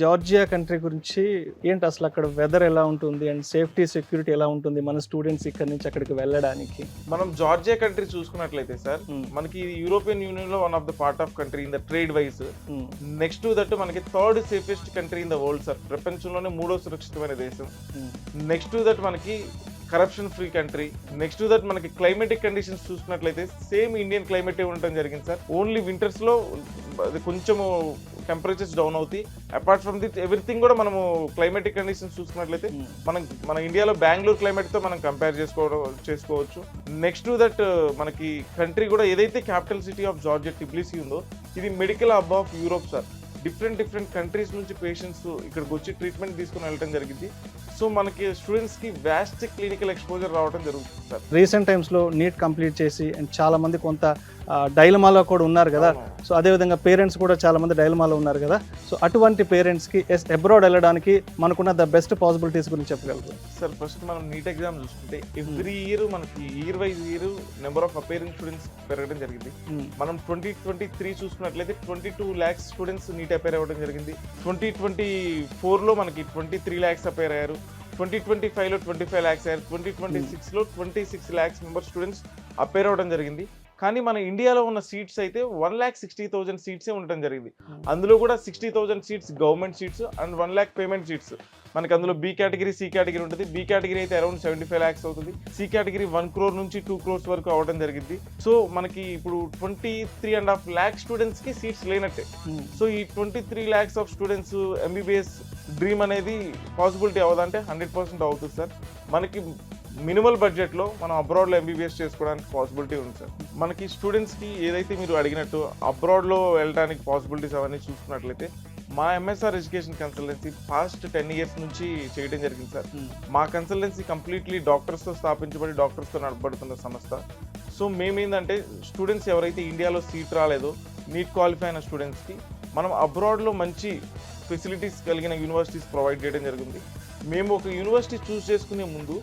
Georgia country గురించి ఏంటి అసలు అక్కడ వెదర్ ఎలా ఉంటుంది అండ్ సేఫ్టీ సెక్యూరిటీ ఎలా ఉంటుంది మన స్టూడెంట్స్ ఇక్కడ నుంచి అక్కడికి వెళ్ళడానికి? మనం జార్జియా కంట్రీ చూసుకున్నట్లయితే సార్, Hmm. మనకి ఇది యూరోపియన్ యూనియన్ లో one of the part of country in the trade wise. Hmm. Next to that మనకి third safest country in the world sir, ప్రపంచంలోనే మూడో సురక్షితమైన దేశం. Hmm. నెక్స్ట్ టు దట్ మనకి corruption free country. Next to that మనకి climatic conditions చూసుకున్నట్లయితే same Indian climate ఉండటం జరిగింది సార్. ఓన్లీ వింటర్స్ లో అది కొంచెము టెంపరేచర్స్ డౌన్ అవుతాయి. అపార్ట్ ఫ్రమ్ దిట్ ఎవ్రీథింగ్ కూడా మనము క్లైమేటిక్ కండిషన్స్ చూసుకున్నట్లయితే మన ఇండియాలో బెంగళూరు క్లైమేట్ తో మనం కంపేర్ చేసుకోవచ్చు. నెక్స్ట్ టు దట్ మనకి కంట్రీ కూడా ఏదైతే క్యాపిటల్ సిటీ ఆఫ్ జార్జియా టిబ్లిసీ ఉందో, ఇది medical hub of Europe sir. Different countries నుంచి పేషెంట్స్ ఇక్కడికి వచ్చి ట్రీట్మెంట్ తీసుకుని వెళ్ళడం జరిగింది. సో మనకి స్టూడెంట్స్ కి వ్యాస్ట్ క్లినికల్ ఎక్స్పోజర్ రావడం జరుగుతుంది సార్. రీసెంట్ టైమ్స్ లో నీట్ కంప్లీట్ చేసి అండ్ చాలా మంది కొంత డైలమాలో కూడా ఉన్నారు కదా. సో అదేవిధంగా పేరెంట్స్ కూడా చాలా మంది డైలమాలో ఉన్నారు కదా. సో అటువంటి పేరెంట్స్ కి అబ్రాడ్ వెళ్ళడానికి మనకున్న ద బెస్ట్ పాసిబిలిటీస్ గురించి చెప్పగలరు సార్? ఫస్ట్ మనం నీట్ ఎగ్జామ్ చూసుకుంటే ఎవ్రీ ఇయర్ మనకి year wise year number of appearing students పెరగడం జరిగింది. మనం 2023 చూసుకున్నట్లయితే 22 lakhs స్టూడెంట్స్ నీట్ అపేర్ అవ్వడం జరిగింది. 2024 లో మనకి 23 lakhs అపేర్ అయ్యారు. 2025 లో 25 lakhs అయ్యారు. 2026 లో 26 lakhs మెంబర్ స్టూడెంట్స్ అపేర్ అవ్వడం జరిగింది. కానీ మన ఇండియాలో ఉన్న సీట్స్ అయితే 1,60,000 సీట్సే ఉండటం జరిగింది. అందులో కూడా 60,000 seats government seats and 1 lakh payment seats. మనకి అందులో బి కేటగిరీ, సి కేటగిరీ ఉంటుంది. బి కేటగిరీ అయితే అరౌండ్ 75 lakhs అవుతుంది. సి కేటగిరీ 1 crore నుంచి 2 crores వరకు అవ్వడం జరిగింది. సో మనకి ఇప్పుడు 23.5 lakh స్టూడెంట్స్ కి సీట్స్ లేనట్టే. సో ఈ 23 lakhs of students MBBS dream అనేది పాసిబిలిటీ అవ్వదంటే 100% అవుతుంది సార్. మనకి మినిమల్ బడ్జెట్ లో మనం అబ్రాడ్ లో ఎంబీబీఎస్ చేసుకోవడానికి పాసిబిలిటీ ఉంది సార్. మనకి స్టూడెంట్స్ కి ఏదైతే మీరు అడిగినట్టు అబ్రాడ్ లో వెళ్ళడానికి పాసిబిలిటీస్ అవన్నీ చూసుకున్నట్లయితే మా MSR education consultancy past 10 years నుంచి చేయడం జరిగింది సార్. మా కన్సల్టెన్సీ కంప్లీట్లీ డాక్టర్స్తో స్థాపించబడి డాక్టర్స్తో నడపబడుతున్న సంస్థ. సో మేమేంటంటే స్టూడెంట్స్ ఎవరైతే ఇండియాలో సీట్ రాలేదో నీట్ క్వాలిఫై అయిన స్టూడెంట్స్కి మనం అబ్రాడ్లో మంచి ఫెసిలిటీస్ కలిగిన యూనివర్సిటీస్ ప్రొవైడ్ చేయడం జరిగింది. మేము ఒక యూనివర్సిటీ చూస్ చేసుకునే ముందు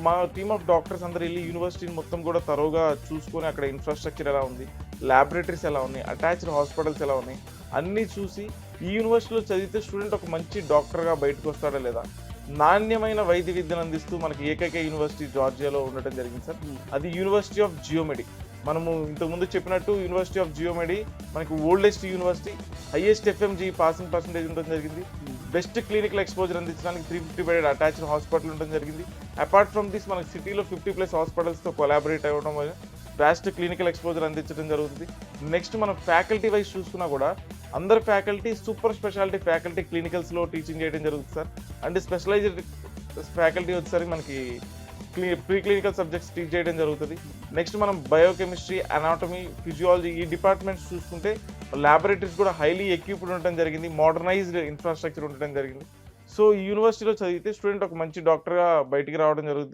మా టీమ్ ఆఫ్ డాక్టర్స్ అందరూ వెళ్ళి యూనివర్సిటీని మొత్తం కూడా తరోగా చూసుకొని అక్కడ ఇన్ఫ్రాస్ట్రక్చర్ ఎలా ఉంది, ల్యాబొరేటరీస్ ఎలా ఉన్నాయి, అటాచ్డ్ హాస్పిటల్స్ ఎలా ఉన్నాయి అన్నీ చూసి ఈ యూనివర్సిటీలో చదివితే స్టూడెంట్ ఒక మంచి డాక్టర్గా బయటకు వస్తాడా లేదా, నాణ్యమైన వైద్య విద్యను అందిస్తూ మనకి ఏకైక యూనివర్సిటీ జార్జియాలో ఉండటం జరిగింది సార్. అది యూనివర్సిటీ ఆఫ్ జియోమెడి. మనము ఇంతకుముందు చెప్పినట్టు యూనివర్సిటీ ఆఫ్ జియోమెడి మనకి oldest university, highest FMG passing percentage ఉండడం జరిగింది. బెస్ట్ క్లినికల్ ఎక్స్పోజర్ అందించడానికి 350 బెడెడ్ అటాచ్డ్ హాస్పిటల్ ఉండడం జరిగింది. అపార్ట్ ఫ్రమ్ దిస్ మనకి సిటీలో 50+ హాస్పిటల్స్తో కొలాబరేట్ అవ్వడం వల్ల బెస్ట్ క్లినికల్ ఎక్స్పోజర్ అందించడం జరుగుతుంది. నెక్స్ట్ మనం ఫ్యాకల్టీ వైజ్ చూసుకున్నా కూడా అందరు ఫ్యాకల్టీ సూపర్ స్పెషాలిటీ ఫ్యాకల్టీ క్లినికల్స్లో టీచింగ్ చేయడం జరుగుతుంది సార్. అండ్ స్పెషలైజ్డ్ ఫ్యాకల్టీ వచ్చేసరికి మనకి ప్రీ క్లినికల్ సబ్జెక్ట్స్ టీచ్ చేయడం జరుగుతుంది. నెక్స్ట్ మనం బయోకెమిస్ట్రీ, అనాటమీ, ఫిజియాలజీ ఈ డిపార్ట్మెంట్స్ చూసుకుంటే ల్యాబొరేటరీస్ కూడా హైలీ ఎక్విప్డ్ ఉండటం జరిగింది. మోడర్నైజ్డ్ ఇన్ఫ్రాస్ట్రక్చర్ ఉండటం జరిగింది. సో ఈ యూనివర్సిటీలో చదివితే స్టూడెంట్ ఒక మంచి డాక్టర్గా బయటికి రావడం జరుగుతుంది.